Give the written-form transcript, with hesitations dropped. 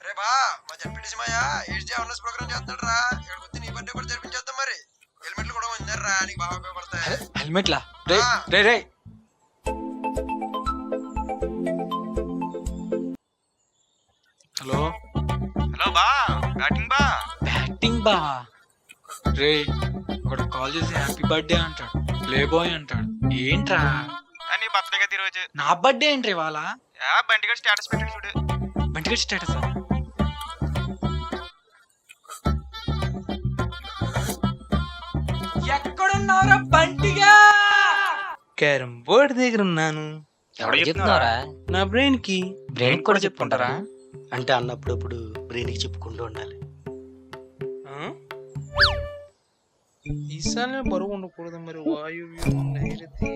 రే బా మా జడ్పీటీసీ మాయా ఏడ్జే awareness programme చేస్తున్నాడు రా. ఇక్కడికి వచ్చి నీ బర్త్డే కూడా జరిపించేద్దాం మరి. హెల్మెట్లు కూడా వందారా, నీకు బాగా ఉపయోగపడతాయి. హెల్మెట్లా? రే రే రే హలో హలో బా, బ్యాటింగ్ బా. బ్యాటింగ్ బా? రే ఒకడు కాల్ చేసి హ్యాపీ బర్త్డే అంటాడు, ప్లే బాయ్ అంటాడు. ఏంట్రా? నీ బర్త్డే కదా ఈరోజు. నా బర్త్డే ఏంట్రా ఇవాళ? బండిగడ్ స్టేటస్ పెట్టాడు చూడు. బంటిగడి స్టేటస్? ఎక్కడున్నారా బంటిగా? క్యారం బోర్డ్ దగ్గర ఉన్నాను. ఎవరు చెప్తున్నారా? నా బ్రెయిన్ కి. బ్రెయిన్ కూడా చెప్పుకుంటారా? అంటే అన్నప్పుడప్పుడు బ్రెయిన్కి చెప్పుకుంటూ ఉండాలి. ఈసారి బరువు ఉండకూడదు మరి. వాయువ్యం నైరుతి